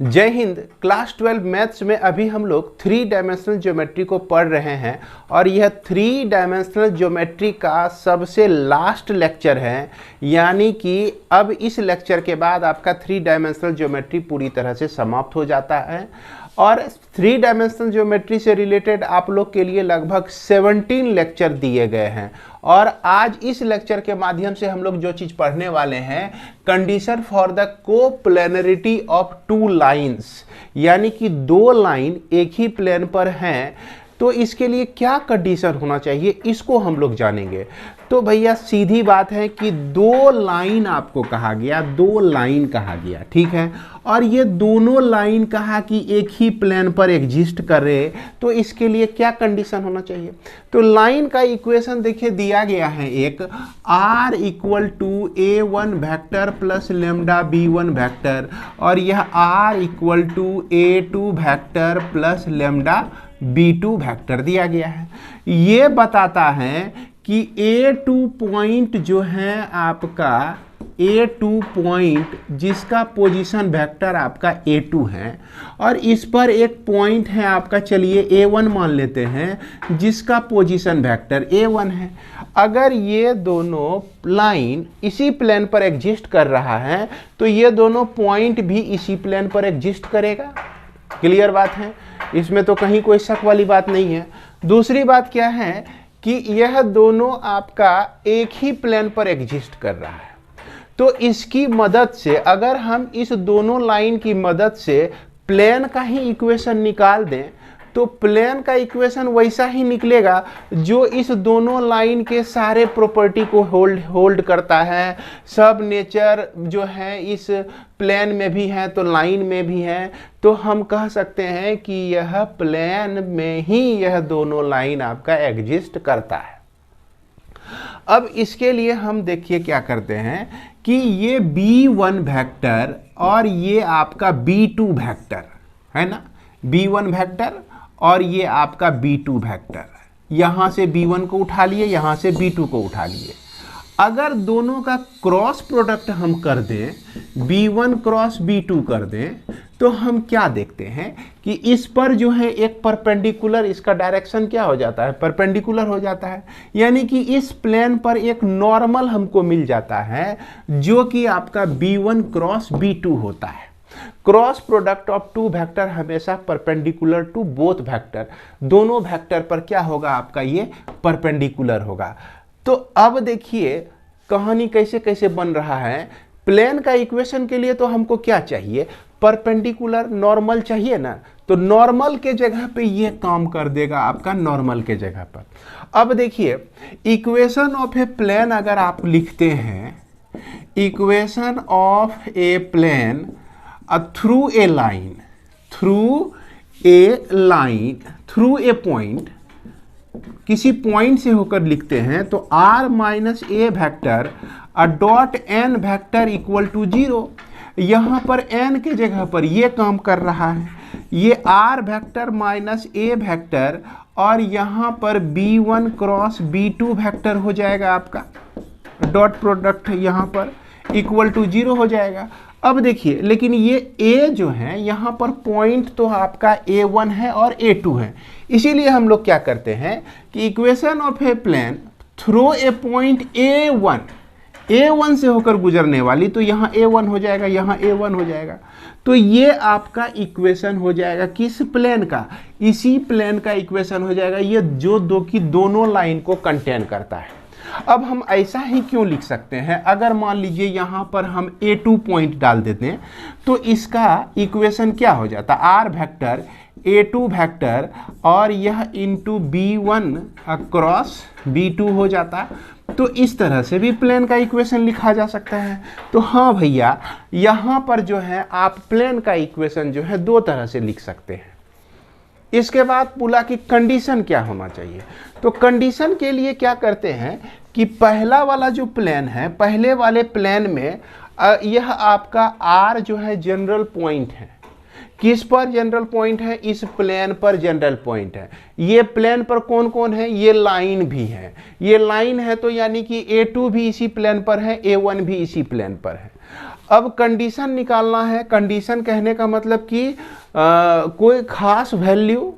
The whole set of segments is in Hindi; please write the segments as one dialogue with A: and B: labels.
A: जय हिंद। क्लास 12 मैथ्स में अभी हम लोग 3 डायमेंशनल ज्योमेट्री को पढ़ रहे हैं और यह 3 डायमेंशनल ज्योमेट्री का सबसे लास्ट लेक्चर है। यानी कि अब इस लेक्चर के बाद आपका 3 डायमेंशनल ज्योमेट्री पूरी तरह से समाप्त हो जाता है और 3 डायमेंशनल ज्योमेट्री से रिलेटेड आप लोग के लिए लगभग 17 लेक्चर दिए गए हैं। और आज इस लेक्चर के माध्यम से हम लोग जो चीज़ पढ़ने वाले हैं, condition for the coplanarity of 2 lines, यानी कि 2 लाइन एक ही प्लेन पर हैं तो इसके लिए क्या कंडीशन होना चाहिए, इसको हम लोग जानेंगे। तो भैया सीधी बात है कि 2 लाइन आपको कहा गया, 2 लाइन कहा गया, ठीक है। और ये दोनों लाइन कहा कि एक ही प्लेन पर एग्जिस्ट कर रहे, तो इसके लिए क्या कंडीशन होना चाहिए। तो लाइन का इक्वेशन देखिए दिया गया है एक, r equal to a1 vector plus lambda b1 vector, और यह r equal to a2 vector plus lambda b2 vector दिया गया है। ये बताता है कि A2 पॉइंट जो है आपका, A2 पॉइंट जिसका पोजीशन वेक्टर आपका A2 है, और इस पर एक पॉइंट है आपका, चलिए A1 मान लेते हैं, जिसका पोजीशन वेक्टर A1 है। अगर ये दोनों लाइन इसी प्लेन पर एग्जिस्ट कर रहा है तो ये दोनों पॉइंट भी इसी प्लेन पर एग्जिस्ट करेगा। क्लियर बात है, इसमें तो कहीं कोई शक वाली बात नहीं है। दूसरी बात क्या है कि यह दोनों आपका एक ही प्लेन पर एग्जिस्ट कर रहा है, तो इसकी मदद से अगर हम इस दोनों लाइन की मदद से प्लेन का ही इक्वेशन निकाल दें तो प्लेन का इक्वेशन वैसा ही निकलेगा जो इस दोनों लाइन के सारे प्रॉपर्टी को होल्ड करता है। सब नेचर जो है इस प्लेन में भी है तो लाइन में भी है, तो हम कह सकते हैं कि यह प्लेन में ही यह दोनों लाइन आपका एग्जिस्ट करता है। अब इसके लिए हम देखिए क्या करते हैं कि ये b1 वेक्टर और ये आपका b2 वेक्टर है ना, b1 वेक्टर और ये आपका b2 वेक्टर, यहाँ से b1 को उठा लिए, यहाँ से b2 को उठा लिए। अगर दोनों का क्रॉस प्रोडक्ट हम कर दें, b1 क्रॉस b2 कर दें, तो हम क्या देखते हैं कि इस पर जो है एक परपेंडिकुलर, इसका डायरेक्शन क्या हो जाता है, परपेंडिकुलर हो जाता है। यानी कि इस प्लेन पर एक नॉर्मल हमको मिल जाता है जो कि आपका b1 क्रॉस b2 होता है। क्रॉस प्रोडक्ट ऑफ 2 वेक्टर हमेशा परपेंडिकुलर टू बोथ वेक्टर, दोनों वेक्टर पर क्या होगा आपका, ये परपेंडिकुलर होगा। तो अब देखिए कहानी कैसे कैसे बन रहा है। प्लेन का इक्वेशन के लिए तो हमको क्या चाहिए, परपेंडिकुलर नॉर्मल चाहिए ना, तो नॉर्मल के जगह पे ये काम कर देगा आपका, नॉर्मल के जगह पर। अब देखिए इक्वेशन ऑफ ए प्लेन अगर आप लिखते हैं, equation of a plane through a line, through a line, through a point, किसी पॉइंट से होकर लिखते हैं तो r minus a vector dot n vector equal to 0। यहाँ पर n के जगह पर ये काम कर रहा है, ये r vector minus a vector और यहाँ पर b1 क्रॉस b2 वेक्टर हो जाएगा आपका, डॉट प्रोडक्ट यहाँ पर इक्वल टू 0 हो जाएगा। अब देखिए लेकिन ये a जो है यहाँ पर पॉइंट तो आपका a1 है और a2 है, इसीलिए हम लोग क्या करते हैं कि equation of a plane through a point a1 से होकर गुजरने वाली, तो यहाँ a1 हो जाएगा, यहाँ a1 हो जाएगा। तो ये आपका इक्वेशन हो जाएगा किस प्लेन का, इसी प्लेन का इक्वेशन हो जाएगा, ये जो दोनों लाइन को कंटेन करता है। अब हम ऐसा ही क्यों लिख सकते हैं, अगर मान लीजिए यहाँ पर हम A2 पॉइंट डाल देते हैं तो इसका इक्वेशन क्या हो जाता, R वेक्टर A2 वेक्टर और यह इंटू B1 क्रॉस B2 हो जाता। तो इस तरह से भी प्लेन का इक्वेशन लिखा जा सकता है। तो हाँ भैया, यहाँ पर जो है आप प्लेन का इक्वेशन जो है 2 तरह से लिख सकते हैं। इसके बाद बोला कि कंडीशन क्या होना चाहिए, तो कंडीशन के लिए क्या करते हैं कि पहला वाला जो प्लेन है, पहले वाले प्लेन में यह आपका R जो है जनरल पॉइंट है। किस पर जनरल पॉइंट है, इस प्लेन पर जनरल पॉइंट है। ये प्लेन पर कौन कौन है, ये लाइन भी है, ये लाइन है, तो यानी कि A2 भी इसी प्लेन पर है, A1 भी इसी प्लेन पर है। अब कंडीशन निकालना है। कंडीशन कहने का मतलब कि कोई खास वैल्यू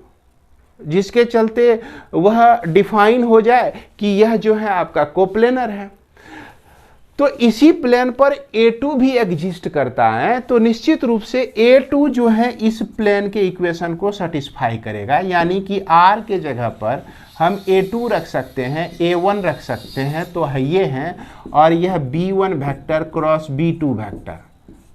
A: जिसके चलते वह डिफाइन हो जाए कि यह जो है आपका कोप्लेनर है। तो इसी प्लेन पर A2 भी एग्जिस्ट करता है, तो निश्चित रूप से A2 जो है इस प्लेन के इक्वेशन को सेटिस्फाई करेगा, यानी कि R के जगह पर हम A2 रख सकते हैं, A1 रख सकते हैं, तो ये हैं, और यह B1 vector cross B2 vector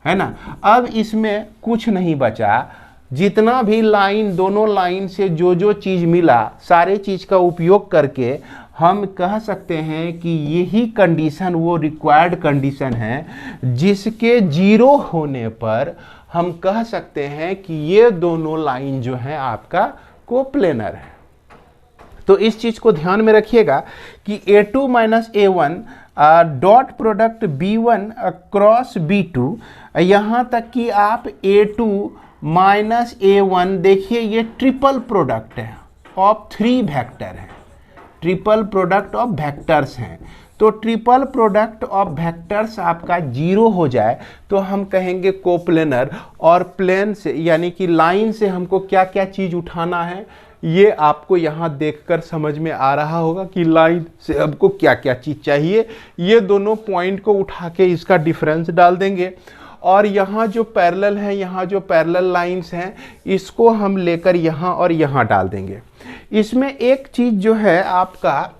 A: है ना। अब इसमें कुछ नहीं बचा, जितना भी लाइन, दोनों लाइन से जो जो चीज़ मिला, सारे चीज़ का उपयोग करके हम कह सकते हैं कि यही कंडीशन वो रिक्वायर्ड कंडीशन है जिसके 0 होने पर हम कह सकते हैं कि ये दोनों लाइन जो है आपका कोप्लेनर है। तो इस चीज़ को ध्यान में रखिएगा कि A2 minus A1 dot product B1 cross B2, यहाँ तक कि आप A2 माइनस A1 देखिए, ये ट्रिपल प्रोडक्ट है ऑफ 3 वेक्टर है, ट्रिपल प्रोडक्ट ऑफ वेक्टर्स हैं। तो ट्रिपल प्रोडक्ट ऑफ वेक्टर्स आपका 0 हो जाए तो हम कहेंगे कोप्लेनर। और प्लेन से यानी कि लाइन से हमको क्या क्या चीज़ उठाना है, ये आपको यहाँ देखकर समझ में आ रहा होगा कि लाइन से हमको क्या क्या चीज़ चाहिए। ये दोनों पॉइंट को उठा के इसका डिफरेंस डाल देंगे, और यहाँ जो पैरेलल है, यहाँ जो पैरेलल लाइंस हैं, इसको हम लेकर यहाँ और यहाँ डाल देंगे। इसमें एक चीज़ जो है आपका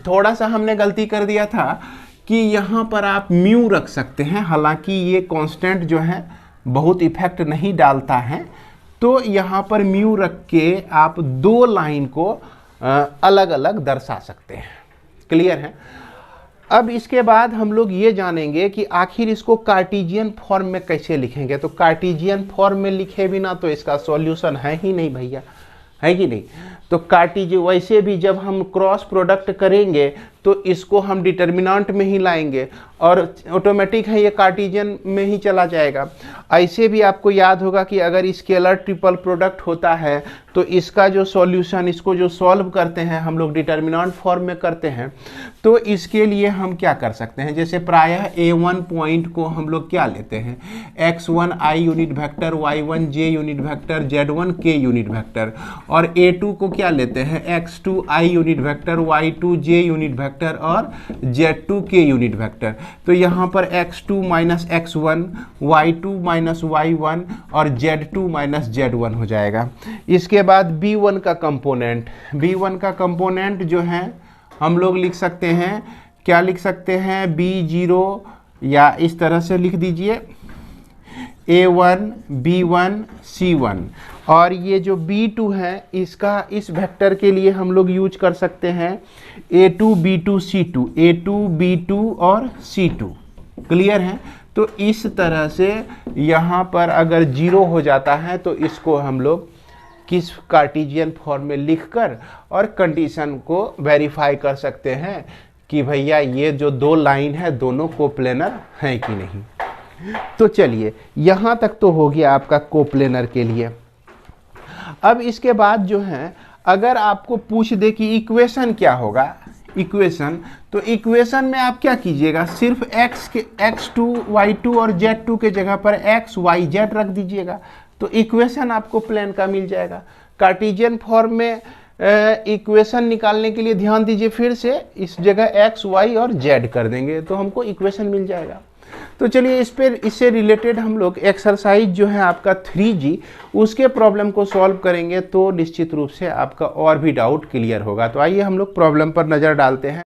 A: थोड़ा सा हमने गलती कर दिया था कि यहाँ पर आप म्यू रख सकते हैं, हालांकि ये कांस्टेंट जो है बहुत इफेक्ट नहीं डालता है। तो यहाँ पर म्यू रख के आप 2 लाइन को अलग अलग दर्शा सकते हैं। क्लियर है। अब इसके बाद हम लोग ये जानेंगे कि आखिर इसको कार्टेशियन फॉर्म में कैसे लिखेंगे। तो कार्टेशियन फॉर्म में लिखे बिना तो इसका सॉल्यूशन है ही नहीं भैया, है कि नहीं। तो कार्टेशियन, वैसे भी जब हम क्रॉस प्रोडक्ट करेंगे तो इसको हम डिटर्मिनेंट में ही लाएंगे और ऑटोमेटिक है ये कार्टेशियन में ही चला जाएगा। ऐसे भी आपको याद होगा कि अगर स्केलर ट्रिपल प्रोडक्ट होता है तो इसका जो सॉल्यूशन, इसको जो सॉल्व करते हैं हम लोग डिटर्मिनेंट फॉर्म में करते हैं। तो इसके लिए हम क्या कर सकते हैं, जैसे प्रायः A1 पॉइंट को हम लोग क्या लेते हैं, x1 i unit vector, y1 j unit vector, z1 k unit vector, और A2 को क्या लेते हैं, x2 i unit vector, y2 j unit vector और z2 k यूनिट वेक्टर। तो यहाँ पर x2 minus x1, y2 minus y1 और z2 माइनस z1 हो जाएगा। इसके बाद B1 का कंपोनेंट, B1 का कंपोनेंट जो है हम लोग लिख सकते हैं, क्या लिख सकते हैं, B0, या इस तरह से लिख दीजिए A1 B1 C1। और ये जो B2 है इसका, इस वेक्टर के लिए हम लोग यूज कर सकते हैं A2 B2 C2, A2 B2 और C2। क्लियर है। तो इस तरह से यहाँ पर अगर 0 हो जाता है तो इसको हम लोग किस कार्टेशियन फॉर्म में लिखकर और कंडीशन को वेरीफाई कर सकते हैं कि भैया ये जो 2 लाइन है दोनों कोप्लेनर हैं कि नहीं। तो चलिए यहाँ तक तो हो गया आपका कोप्लेनर के लिए। अब इसके बाद जो है अगर आपको पूछ दे कि इक्वेशन क्या होगा, इक्वेशन, तो इक्वेशन में आप क्या कीजिएगा, सिर्फ x2 y2 और z2 के जगह पर x y z रख दीजिएगा, तो इक्वेशन आपको प्लेन का मिल जाएगा। कार्टेशियन फॉर्म में इक्वेशन निकालने के लिए ध्यान दीजिए, फिर से इस जगह x y और z कर देंगे तो हमको इक्वेशन मिल जाएगा। तो चलिए इससे रिलेटेड हम लोग एक्सरसाइज जो है आपका 3G, उसके प्रॉब्लम को सॉल्व करेंगे तो निश्चित रूप से आपका और भी डाउट क्लियर होगा। तो आइए हम लोग प्रॉब्लम पर नज़र डालते हैं।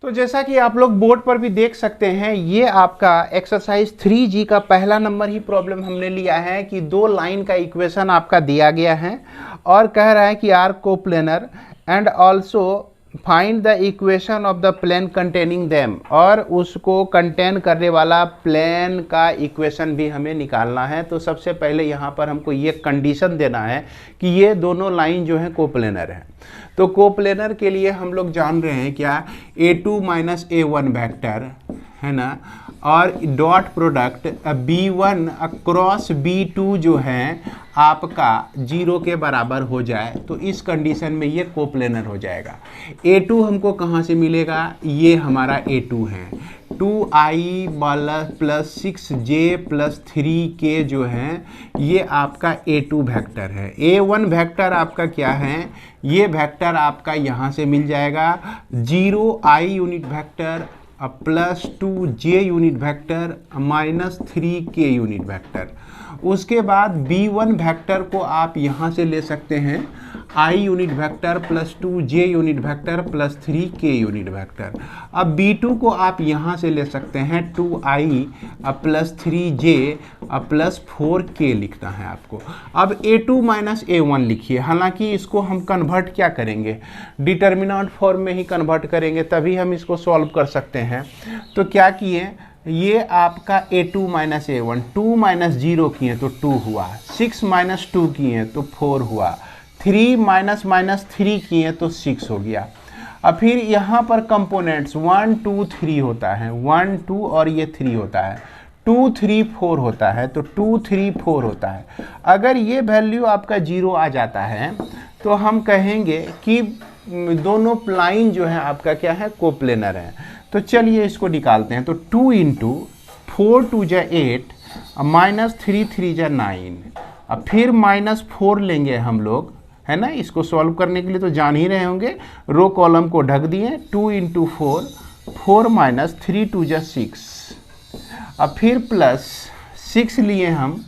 A: तो जैसा कि आप लोग बोर्ड पर भी देख सकते हैं, ये आपका एक्सरसाइज 3G का पहला नंबर ही प्रॉब्लम हमने लिया है कि 2 लाइन का इक्वेशन आपका दिया गया है और कह रहा है कि are coplanar and also find the equation of the plane containing them, और उसको कंटेन करने वाला प्लेन का इक्वेशन भी हमें निकालना है। तो सबसे पहले यहाँ पर हमको ये कंडीशन देना है कि ये दोनों लाइन जो है कोप्लेनर है। तो कोप्लेनर के लिए हम लोग जान रहे हैं क्या, A2 माइनस A1 वेक्टर है ना, और dot product B1 cross B2 जो है आपका 0 के बराबर हो जाए तो इस कंडीशन में ये कोप्लेनर हो जाएगा। A2 हमको कहाँ से मिलेगा, ये हमारा A2 है, 2i plus 6j plus 3k जो है ये आपका A2 वेक्टर है। A1 वेक्टर आपका क्या है, ये वेक्टर आपका यहाँ से मिल जाएगा 0i unit vector plus 2j unit vector minus 3k unit vector. उसके बाद B1 वेक्टर को आप यहाँ से ले सकते हैं i unit vector plus 2j unit vector plus 3k unit vector. अब B2 को आप यहाँ से ले सकते हैं 2i plus 3j plus 4k लिखना है आपको। अब A2 माइनस A1 लिखिए, हालांकि इसको हम कन्वर्ट क्या करेंगे, डिटर्मिनेंट फॉर्म में ही कन्वर्ट करेंगे तभी हम इसको सॉल्व कर सकते हैं। तो क्या किए, ये आपका A2 माइनस A1, 2 माइनस 0 किए तो 2 हुआ, 6 माइनस 2 किए तो 4 हुआ, 3 माइनस माइनस 3 किए तो 6 हो गया। अब फिर यहाँ पर कंपोनेंट्स 1 2 3 होता है, 1 2 और ये 3 होता है, 2 3 4 होता है, तो 2 3 4 होता है। अगर ये वैल्यू आपका 0 आ जाता है तो हम कहेंगे कि दोनों लाइन जो है आपका क्या है, कोप्लेनर है। तो चलिए इसको निकालते हैं। तो 2 इंटू 4 2 जा 8 माइनस 3 3 जा 9, अब फिर माइनस 4 लेंगे हम लोग, है ना। इसको सॉल्व करने के लिए तो जान ही रहे होंगे, रो कॉलम को ढक दिए, 2 इंटू 4, 4 माइनस 3 2 जा 6, अब फिर प्लस 6 लिए हम,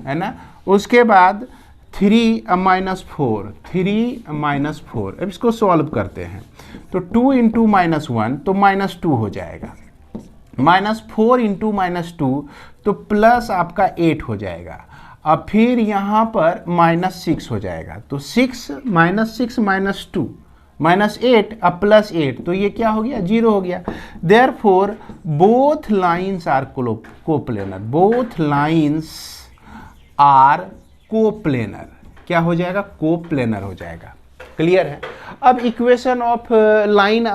A: है ना। उसके बाद 3 माइनस 4, 3 माइनस 4, अब इसको सॉल्व करते हैं। तो 2 इंटू माइनस 1 तो माइनस 2 हो जाएगा, माइनस 4 इंटू माइनस 2 तो प्लस आपका 8 हो जाएगा। अब फिर यहाँ पर माइनस 6 हो जाएगा, तो 6 माइनस 2 माइनस 8 अब प्लस 8, तो ये क्या हो गया, 0 हो गया। Therefore both lines are coplanar, both lines are coplanar, क्या हो जाएगा, कोप्लेनर हो जाएगा। क्लियर है। अब इक्वेशन ऑफ लाइन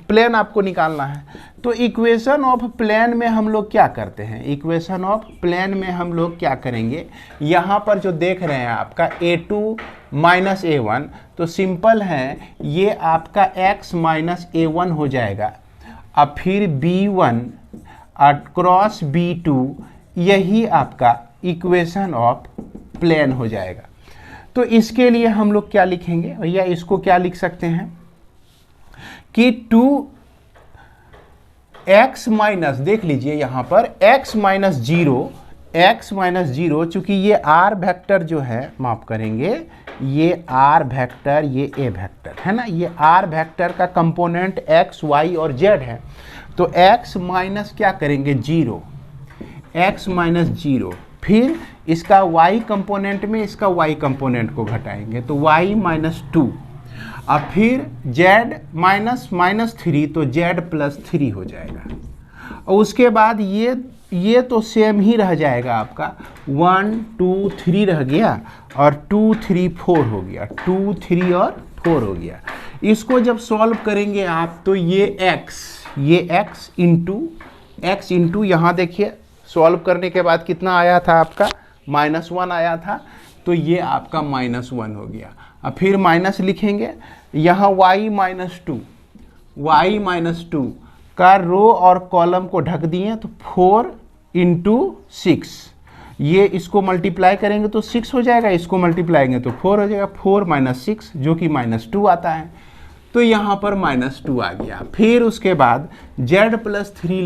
A: प्लेन आपको निकालना है, तो इक्वेशन ऑफ प्लेन में हम लोग क्या करते हैं, इक्वेशन ऑफ प्लेन में हम लोग क्या करेंगे, यहाँ पर जो देख रहे हैं आपका A2 माइनस A1, तो सिंपल है, ये आपका x माइनस A1 हो जाएगा। अब फिर B1 क्रॉस B2, यही आपका इक्वेशन ऑफ प्लेन हो जाएगा। तो इसके लिए हम लोग क्या लिखेंगे भैया, इसको क्या लिख सकते हैं कि 2x माइनस, देख लीजिए यहाँ पर x माइनस 0, चूंकि ये r वेक्टर जो है, माफ करेंगे, ये r वेक्टर, ये a वेक्टर है ना, ये r वेक्टर का कंपोनेंट x y और z है। तो x माइनस क्या करेंगे 0, x माइनस 0, फिर इसका y कंपोनेंट में इसका y कंपोनेंट को घटाएंगे तो y माइनस 2, अब फिर z माइनस 3 तो z प्लस 3 हो जाएगा। और उसके बाद ये तो सेम ही रह जाएगा आपका, 1 2 3 रह गया और 2 3 4 हो गया, 2 3 और 4 हो गया। इसको जब सॉल्व करेंगे आप तो ये x इंटू यहाँ देखिए, सॉल्व करने के बाद कितना आया था आपका, -1 आया था, तो ये आपका -1 हो गया। अब फिर माइनस लिखेंगे, यहाँ y माइनस 2 का रो और कॉलम को ढक दिए, तो 4 इंटू 6, ये इसको मल्टीप्लाई करेंगे तो 6 हो जाएगा, इसको मल्टीप्लाई करेंगे तो 4 हो जाएगा, 4 माइनस 6 जो कि -2 आता है, तो यहाँ पर -2 आ गया। फिर उसके बाद z प्लस 3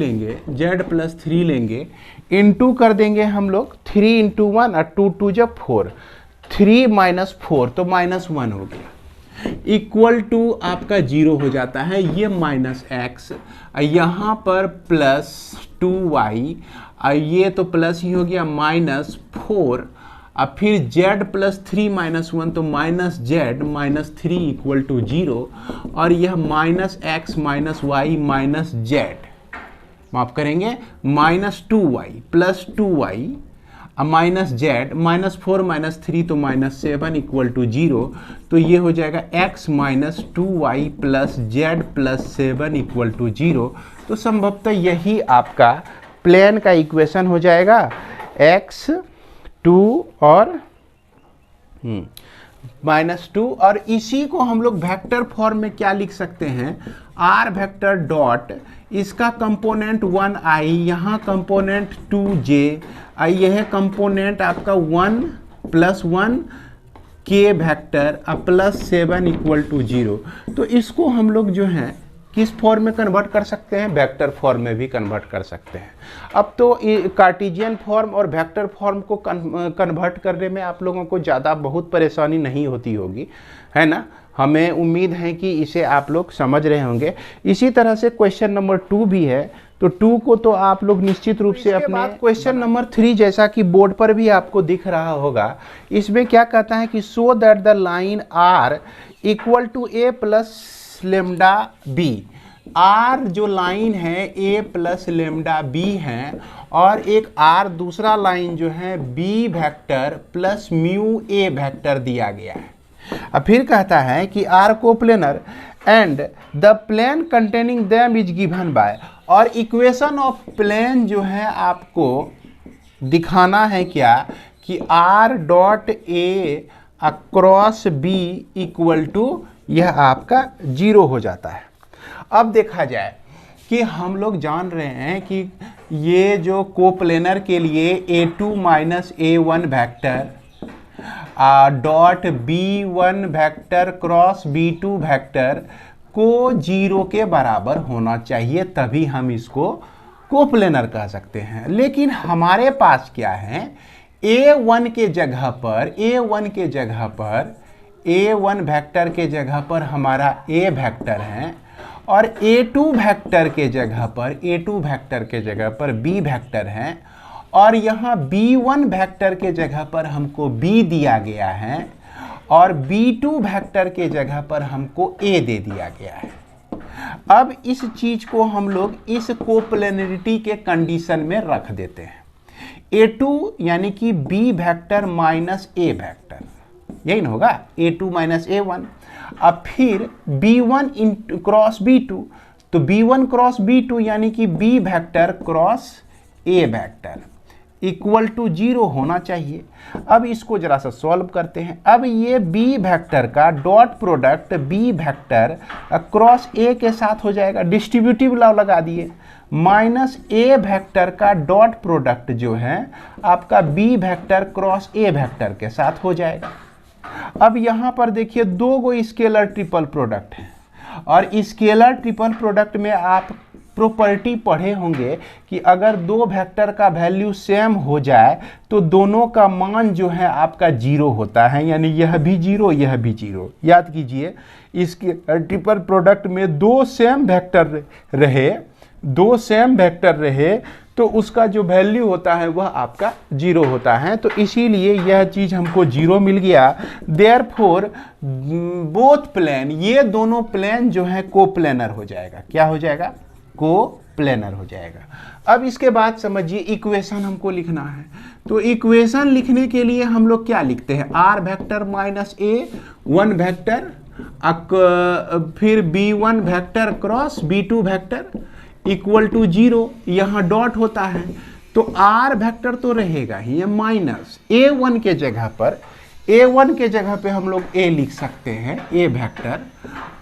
A: लेंगे, इंटू कर देंगे हम लोग, 3 इंटू 1 और 2 2 जब 4, 3 माइनस 4 तो -1 हो गया, इक्वल टू आपका 0 हो जाता है। ये माइनस x, यहाँ पर प्लस 2y, ये तो प्लस ही हो गया, -4, अब फिर z प्लस 3 माइनस 1 तो minus z minus 3 equal to 0, और यह minus x minus y minus z, माफ करेंगे, -2y plus 2y, minus Z, -4 -3 तो -7 इक्वल टू 0। तो ये हो जाएगा x minus 2y plus z plus 7 equal to 0। तो संभवतः यही आपका प्लेन का इक्वेशन हो जाएगा, x 2 और -2। और इसी को हम लोग वेक्टर फॉर्म में क्या लिख सकते हैं, r वेक्टर डॉट इसका कंपोनेंट 1i, यहाँ कंपोनेंट 2j, यह कंपोनेंट आपका 1 + 1 k vector plus 7 equal to 0। तो इसको हम लोग जो है किस फॉर्म में कन्वर्ट कर सकते हैं, वेक्टर फॉर्म में भी कन्वर्ट कर सकते हैं। अब तो कार्टेशियन फॉर्म और वेक्टर फॉर्म को कन्वर्ट करने में आप लोगों को ज़्यादा बहुत परेशानी नहीं होती होगी, है ना। हमें उम्मीद है कि इसे आप लोग समझ रहे होंगे। इसी तरह से क्वेश्चन नंबर 2 भी है, तो 2 को तो आप लोग निश्चित रूप से अपने बाद क्वेश्चन नंबर 3 जैसा कि बोर्ड पर भी आपको दिख रहा होगा, इसमें क्या कहता है कि so that the line r equal to a plus lambda b. R जो लाइन है a प्लस लेमडा बी है, और एक आर दूसरा लाइन जो है b vector plus mu a vector दिया गया है। अब फिर कहता है कि are coplanar and the plane containing them is given by, और इक्वेशन ऑफ प्लेन जो है आपको दिखाना है क्या, कि r dot a across B equal to यह आपका 0 हो जाता है। अब देखा जाए कि हम लोग जान रहे हैं कि ये जो कोप्लेनर के लिए a2 minus a1 vector dot b1 vector cross b2 vector को 0 के बराबर होना चाहिए, तभी हम इसको कोप्लेनर कह सकते हैं। लेकिन हमारे पास क्या है, a1 के जगह पर a1 वेक्टर के जगह पर हमारा a वेक्टर है, और a2 वेक्टर के जगह पर b वेक्टर है, और यहाँ b1 वेक्टर के जगह पर हमको b दिया गया है, और b2 वेक्टर के जगह पर हमको a दे दिया गया है। अब इस चीज को हम लोग इस कोप्लेनरिटी के कंडीशन में रख देते हैं। a2 यानी कि b vector minus a vector, यही ना होगा, a2 माइनस a1। अब फिर b1 क्रॉस b2, तो b1 क्रॉस b2 यानी कि b vector cross a vector equal to 0 होना चाहिए। अब इसको जरा सा सॉल्व करते हैं। अब ये b वेक्टर का dot product b vector cross a के साथ हो जाएगा, डिस्ट्रीब्यूटिव लॉ लगा दिए, माइनस a वेक्टर का डॉट प्रोडक्ट जो है आपका b vector cross a vector के साथ हो जाएगा। अब यहाँ पर देखिए 2 गो स्केलर ट्रिपल प्रोडक्ट है, और स्केलर ट्रिपल प्रोडक्ट में आप प्रॉपर्टी पढ़े होंगे कि अगर 2 वेक्टर का वैल्यू सेम हो जाए तो दोनों का मान जो है आपका 0 होता है, यानी यह भी 0 यह भी 0। याद कीजिए, इसके ट्रिपल प्रोडक्ट में 2 सेम वेक्टर रहे तो उसका जो वैल्यू होता है वह आपका 0 होता है। तो इसीलिए यह चीज़ हमको 0 मिल गया। देयरफॉर बोथ प्लेन, ये दोनों प्लेन जो है कोप्लेनर हो जाएगा। क्या हो जाएगा? कोप्लेनर हो जाएगा। अब इसके बाद समझिए इक्वेशन हमको लिखना है। तो इक्वेशन लिखने के लिए हम लोग क्या लिखते हैं? R vector minus a 1 vector, फिर b1 vector cross b2 vector equal to 0, यहाँ डॉट होता है तो r वेक्टर तो रहेगा ही, माइनस a1 के जगह पर हम लोग a लिख सकते हैं, a वेक्टर,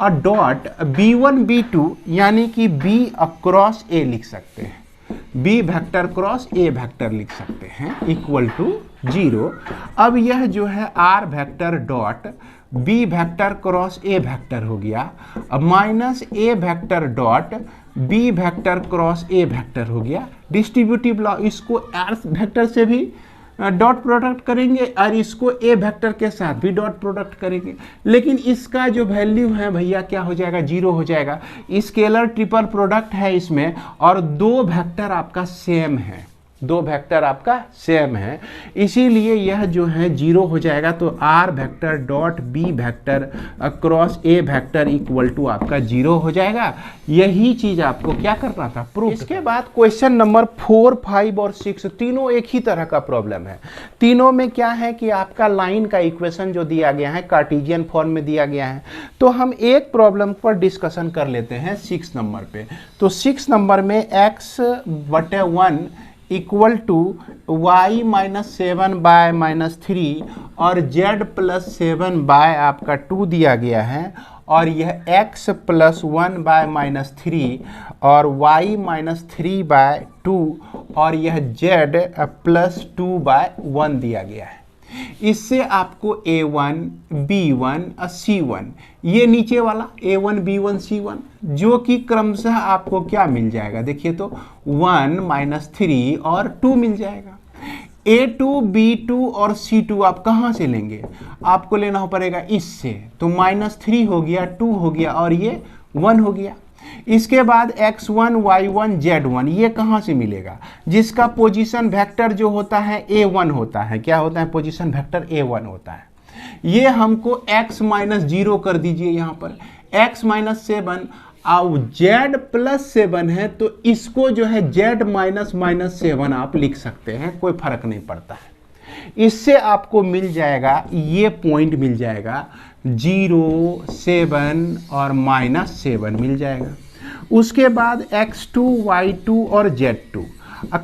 A: और डॉट b1 b2 यानी कि b अक्रॉस a लिख सकते हैं, b vector cross a vector लिख सकते हैं इक्वल टू 0। अब यह जो है r vector dot b vector cross a vector हो गया, अब minus a vector dot b vector cross a vector हो गया। डिस्ट्रीब्यूटिव लॉ, इसको r वेक्टर से भी डॉट प्रोडक्ट करेंगे और इसको a वेक्टर के साथ भी डॉट प्रोडक्ट करेंगे, लेकिन इसका जो वैल्यू है भैया क्या हो जाएगा? 0 हो जाएगा। स्केलर ट्रिपल प्रोडक्ट है इसमें, और 2 वेक्टर आपका सेम है, दो वेक्टर आपका सेम है, इसीलिए यह जो है जीरो हो जाएगा। तो r vector dot b vector across a vector equal to आपका जीरो हो जाएगा। यही चीज आपको क्या करना था, प्रूफ। इसके बाद क्वेश्चन नंबर 4, 5 और 6 तीनों एक ही तरह का प्रॉब्लम है। तीनों में क्या है कि आपका लाइन का इक्वेशन जो दिया गया है कार्टेशियन फॉर्म में दिया गया है। तो हम एक प्रॉब्लम पर डिस्कशन कर लेते हैं 6 नंबर पे। तो 6 नंबर में x/1 equal to y minus 7 by minus 3 और z प्लस 7 बाय आपका 2 दिया गया है, और यह x प्लस 1 बाय माइनस 3 और y माइनस 3 बाय 2 और यह z प्लस 2 बाय 1 दिया गया है। इससे आपको a1, b1 और c1, ये नीचे वाला a1, b1, c1 जो कि क्रमशः आपको क्या मिल जाएगा, देखिए तो 1 माइनस 3 और 2 मिल जाएगा। a2, b2 और c2 आप कहाँ से लेंगे, आपको लेना पड़ेगा इससे। तो माइनस 3 हो गया, 2 हो गया और ये 1 हो गया। इसके बाद x1, y1, z1 ये कहाँ से मिलेगा, जिसका पोजीशन वेक्टर जो होता है a1 होता है। क्या होता है, पोजीशन वेक्टर a1 होता है। ये हमको x माइनस 0 कर दीजिए यहाँ पर, x माइनस 7 और z प्लस 7 है, तो इसको जो है z माइनस 7 आप लिख सकते हैं, कोई फर्क नहीं पड़ता है। इससे आपको मिल जाएगा, ये पॉइंट मिल जाएगा 0, 7 और माइनस 7 मिल जाएगा। उसके बाद x2, y2 और z2,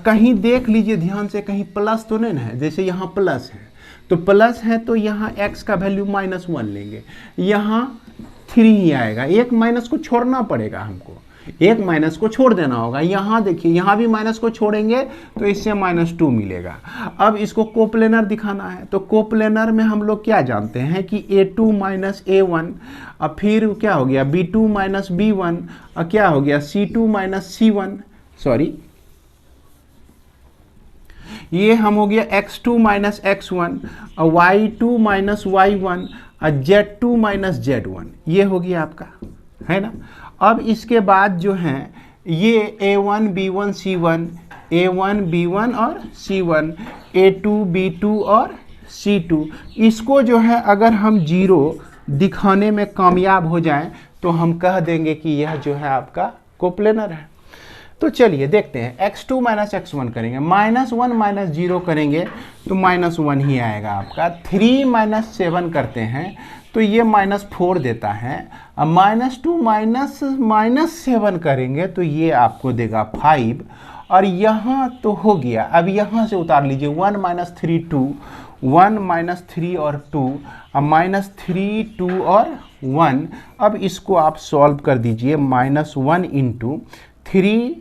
A: कहीं देख लीजिए ध्यान से, कहीं प्लस तो नहीं है, जैसे यहाँ प्लस है तो प्लस है तो यहाँ x का वैल्यू -1 लेंगे, यहाँ 3 ही आएगा। एक माइनस को छोड़ना पड़ेगा हमको, एक माइनस को छोड़ देना होगा। यहाँ देखिए, यहाँ भी माइनस को छोड़ेंगे तो इससे -2 मिलेगा। अब इसको कोप्लेनर दिखाना है, तो कोप्लेनर में हम लोग क्या जानते हैं कि a2 माइनस a1 और फिर क्या हो गया b2 माइनस b1 और क्या हो गया c2 माइनस c1, सॉरी ये हम हो गया x2 माइनस x1 और y2 माइनस y1 और z2 माइनस z1, ये हो गया आपका, है ना। अब इसके बाद जो है ये a1, b1, c1, a1, b1 और c1, a2, b2 और c2, इसको जो है अगर हम 0 दिखाने में कामयाब हो जाएं तो हम कह देंगे कि यह जो है आपका कोप्लेनर है। तो चलिए देखते हैं, x2 माइनस x1 करेंगे, -1 माइनस 0 करेंगे तो -1 ही आएगा आपका। 3 माइनस 7 करते हैं तो ये -4 देता है। अब -2 माइनस 7 करेंगे तो ये आपको देगा 5, और यहाँ तो हो गया। अब यहाँ से उतार लीजिए 1 माइनस 3 2, 1 माइनस 3 और 2, अब -3 2 और 1। अब इसको आप सॉल्व कर दीजिए, -1 इंटू 3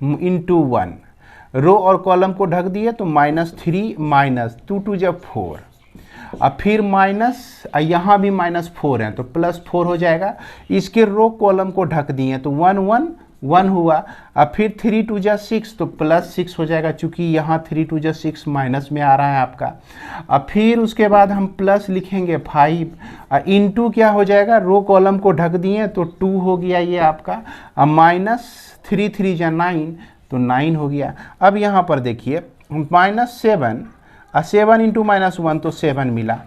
A: इंटू 1, रो और कॉलम को ढक दिए तो -3 माइनस 2 2 जब 4, अब फिर माइनस, यहाँ भी -4 है तो +4 हो जाएगा। इसके रो कॉलम को ढक दिए तो 1 1 1 हुआ। अब फिर 3 2 जा 6 तो +6 हो जाएगा, चूंकि यहाँ 3 2 जा 6 माइनस में आ रहा है आपका। अब फिर उसके बाद हम प्लस लिखेंगे 5, इंटू क्या हो जाएगा, रो कॉलम को ढक दिए तो 2 हो गया ये आपका। अब -3 3 जा 9 तो 9 हो गया। अब यहाँ पर देखिए -7, 7 इंटू -1 तो 7 मिला,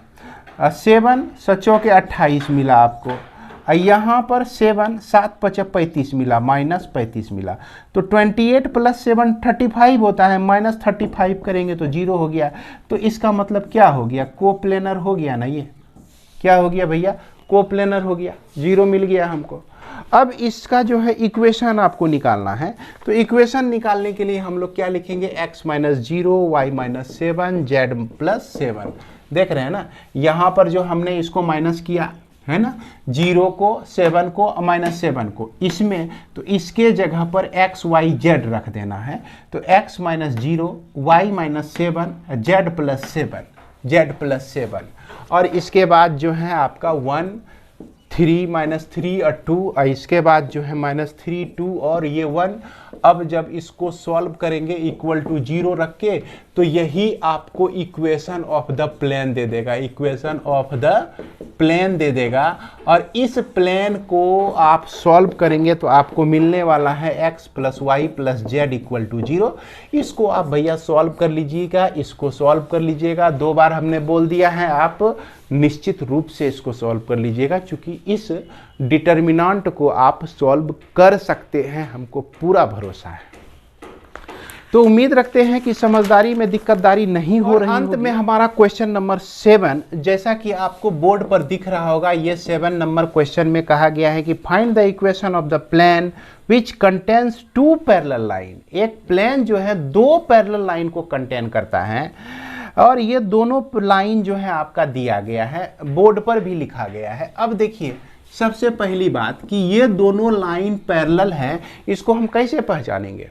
A: 7 7 के 28 मिला आपको। यहाँ पर 7 7 5 35 मिला, -35 मिला। तो 28 प्लस 7 35 होता है, -35 करेंगे तो 0 हो गया। तो इसका मतलब क्या हो गया, कोप्लेनर हो गया ना। ये क्या हो गया भैया, कोप्लेनर हो गया, 0 मिल गया हमको। अब इसका जो है इक्वेशन आपको निकालना है, तो इक्वेशन निकालने के लिए हम लोग क्या लिखेंगे, x minus 0, y minus 7, z plus 7। देख रहे हैं ना, यहाँ पर जो हमने इसको माइनस किया है ना, 0 को 7 को -7 को इसमें, तो इसके जगह पर x y z रख देना है। तो x minus 0, y minus 7, z plus 7, और इसके बाद जो है आपका 1 3 -3 और 2, और इसके बाद जो है -3 2 और ये 1, अब जब इसको सॉल्व करेंगे इक्वल टू 0 रख के, तो यही आपको इक्वेशन ऑफ द प्लेन दे देगा, इक्वेशन ऑफ द प्लेन दे देगा। और इस प्लेन को आप सॉल्व करेंगे तो आपको मिलने वाला है x plus y plus z equal to 0। इसको आप भैया सॉल्व कर लीजिएगा, इसको सॉल्व कर लीजिएगा। 2 बार हमने बोल दिया है, आप निश्चित रूप से इसको सॉल्व कर लीजिएगा, क्योंकि इस डिटर्मिनेंट को आप सॉल्व कर सकते हैं, हमको पूरा भरोसा है। तो उम्मीद रखते हैं कि समझदारी में दिक्कतदारी नहीं हो रही। अंत में हमारा क्वेश्चन नंबर 7, जैसा कि आपको बोर्ड पर दिख रहा होगा, ये 7 नंबर क्वेश्चन में कहा गया है कि find the equation of the plane which contains 2 parallel line. एक प्लेन जो है 2 पैरेलल लाइन को कंटेन करता है, और ये दोनों लाइन जो है आपका दिया गया है, बोर्ड पर भी लिखा गया है। अब देखिए, सबसे पहली बात कि ये दोनों लाइन पैरेलल हैं, इसको हम कैसे पहचानेंगे?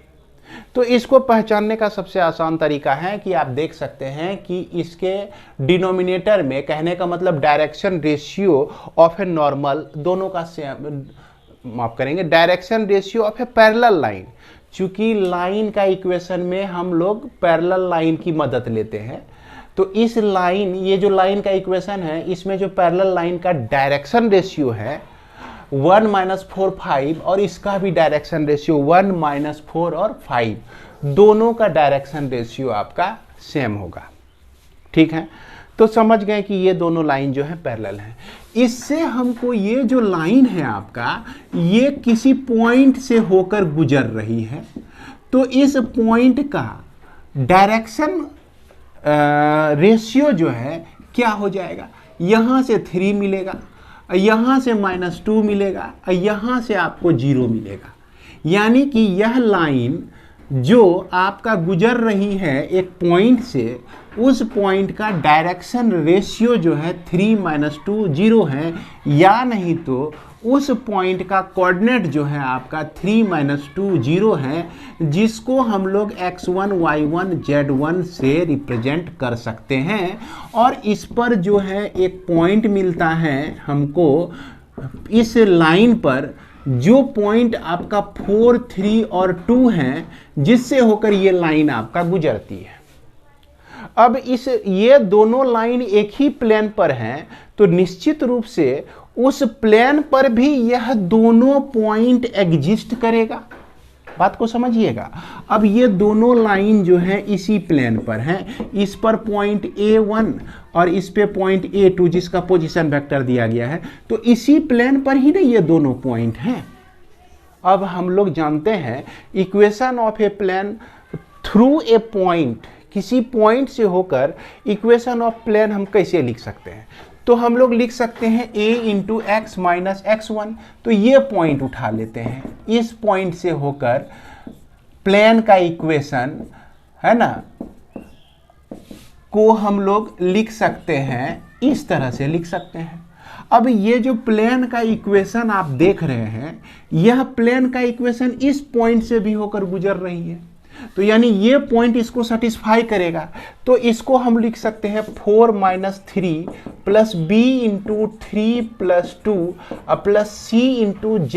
A: तो इसको पहचानने का सबसे आसान तरीका है कि आप देख सकते हैं कि इसके डिनोमिनेटर में, कहने का मतलब direction ratio of a normal, दोनों का सेम, माफ करेंगे, direction ratio of A parallel line. चूंकि लाइन का इक्वेशन में हम लोग पैरेलल लाइन की मदद लेते हैं, तो इस लाइन, ये जो लाइन का इक्वेशन है, इसमें जो पैरेलल लाइन का डायरेक्शन रेशियो है 1 - 4 5, और इसका भी डायरेक्शन रेशियो 1 - 4 और 5, दोनों का डायरेक्शन रेशियो आपका सेम होगा। ठीक है, तो समझ गए कि ये दोनों लाइन जो है पैरेलल हैं। इससे हमको ये जो लाइन है आपका, ये किसी पॉइंट से होकर गुजर रही है, तो इस पॉइंट का डायरेक्शन रेशियो जो है क्या हो जाएगा, यहाँ से 3 मिलेगा, यहाँ से -2 मिलेगा, यहाँ से आपको 0 मिलेगा। यानी कि यह लाइन जो आपका गुजर रही है एक पॉइंट से, उस पॉइंट का डायरेक्शन रेशियो जो है 3 - 2 0 है, या नहीं तो उस पॉइंट का कोऑर्डिनेट जो है आपका 3 - 2 0 है, जिसको हम लोग x1 y1 z1 से रिप्रेजेंट कर सकते हैं। और इस पर जो है एक पॉइंट मिलता है हमको, इस लाइन पर जो पॉइंट आपका 4 3 और 2 है, जिससे होकर ये लाइन आपका गुजरती है। अब ये दोनों लाइन एक ही प्लेन पर हैं, तो निश्चित रूप से उस प्लेन पर भी यह दोनों पॉइंट एग्जिस्ट करेगा। बात को समझिएगा। अब ये दोनों लाइन जो है इसी प्लेन पर हैं, इस पर पॉइंट A1 और इस पे पॉइंट A2, जिसका पोजीशन वेक्टर दिया गया है, तो इसी प्लेन पर ही ना ये दोनों पॉइंट हैं। अब हम लोग जानते हैं equation of a plane through a point, किसी पॉइंट से होकर इक्वेशन ऑफ प्लेन हम कैसे लिख सकते हैं? तो हम लोग लिख सकते हैं a × x - x1। तो ये पॉइंट उठा लेते हैं, इस पॉइंट से होकर प्लेन का इक्वेशन है ना, को हम लोग लिख सकते हैं, इस तरह से लिख सकते हैं। अब ये जो प्लेन का इक्वेशन आप देख रहे हैं, यह प्लेन का इक्वेशन इस पॉइंट से भी होकर गुजर रही है, तो यानी ये पॉइंट इसको सेटिस्फाई करेगा। तो इसको हम लिख सकते हैं 4 - 3 plus b × 3 + 2 plus c × z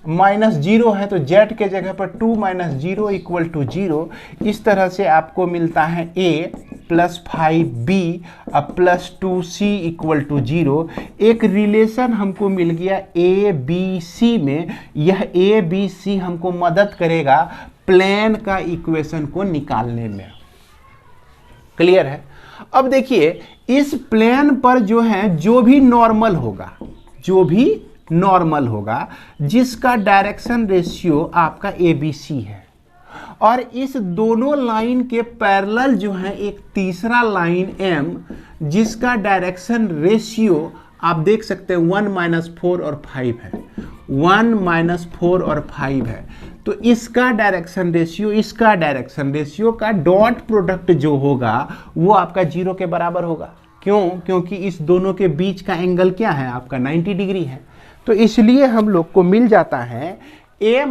A: -0 है, तो z के जगह पर 2 - 0 = 0। इस तरह से आपको मिलता है a plus 5b plus 2c = 0। एक रिलेशन हमको मिल गया a b c में। यह a b c हमको मदद करेगा प्लेन का इक्वेशन को निकालने में। क्लियर है? अब देखिए, इस प्लेन पर जो है जो भी नॉर्मल होगा, जिसका डायरेक्शन रेशियो आपका ABC है, और इस दोनों लाइन के पैरेलल जो है एक तीसरा लाइन M, जिसका डायरेक्शन रेशियो आप देख सकते हैं 1 - 4 और 5 है, 1 - 4 और 5 है। तो इसका डायरेक्शन रेशियो का डॉट प्रोडक्ट जो होगा वो आपका 0 के बराबर होगा। क्यों? क्योंकि इस दोनों के बीच का एंगल क्या है आपका 90 डिग्री है। तो इसलिए हम लोग को मिल जाता है a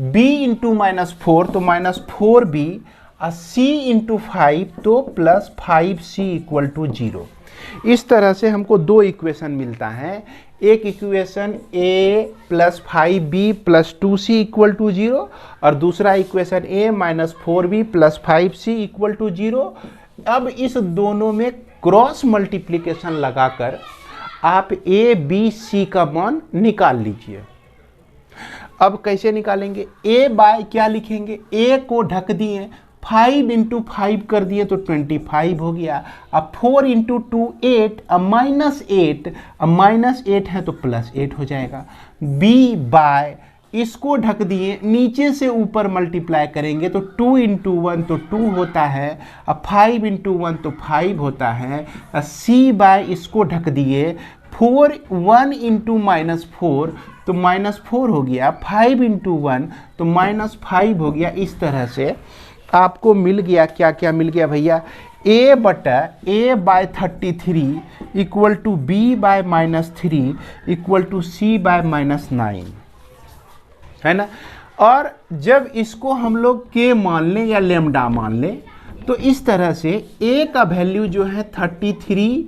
A: b × -4 तो -4b, c × 5 तो +5c = 0। इस तरह से हमको दो इक्वेशन मिलता है। एक इक्वेशन a + 5b + 2c = 0 और दूसरा इक्वेशन a - 4b + 5c = 0। अब इस दोनों में क्रॉस मल्टीप्लिकेशन लगाकर आप a, b, c का मान निकाल लीजिए। अब कैसे निकालेंगे? a बाय क्या लिखेंगे? a को ढक दिए, 5 × 5 कर दिए तो 25 हो गया। अब 4 × 2 8, अब -8, अब -8 है तो +8 हो जाएगा। b बाय इसको ढक दिए, नीचे से ऊपर मल्टीप्लाई करेंगे तो 2 × 1 तो 2 होता है, अब 5 × 1 तो 5 होता है। c बाय इसको ढक दिए, 4 1 × -4 तो -4 हो गया, 5 × 1 तो -5 हो गया। इस तरह से आपको मिल गया, क्या क्या मिल गया भैया? a by 33 = b by -3 = c by -9, है ना। और जब इसको हम लोग k मान लें या लेमडा मान लें तो इस तरह से a का वैल्यू जो है 33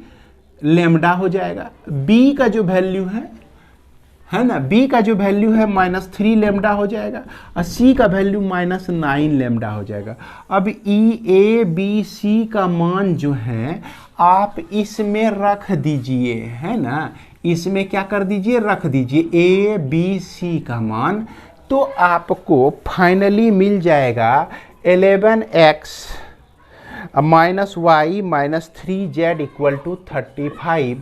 A: लेमडा हो जाएगा, b का जो वैल्यू है ना, b का जो वैल्यू है -3 लेमडा हो जाएगा और c का वैल्यू -9 लेमडा हो जाएगा। अब a b c का मान जो है आप इसमें रख दीजिए, है ना, इसमें क्या कर दीजिए? रख दीजिए a b c का मान, तो आपको फाइनली मिल जाएगा 11x -y -3z = 35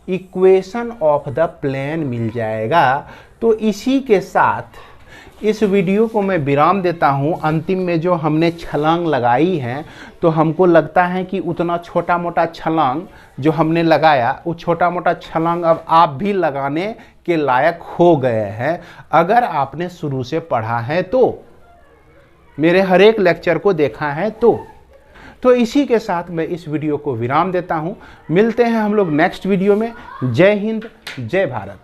A: equation of the plane मिल जाएगा। तो इसी के साथ इस वीडियो को मैं विराम देता हूं। अंतिम में जो हमने छलांग लगाई है तो हमको लगता है कि उतना छोटा मोटा छलांग जो हमने लगाया, वो छोटा मोटा छलांग अब आप भी लगाने के लायक हो गए हैं अगर आपने शुरू से पढ़ा है तो, मेरे हर एक लेक्चर को देखा है तो इसी के साथ मैं इस वीडियो को विराम देता हूं। मिलते हैं हम लोग नेक्स्ट वीडियो में। जय हिंद, जय भारत।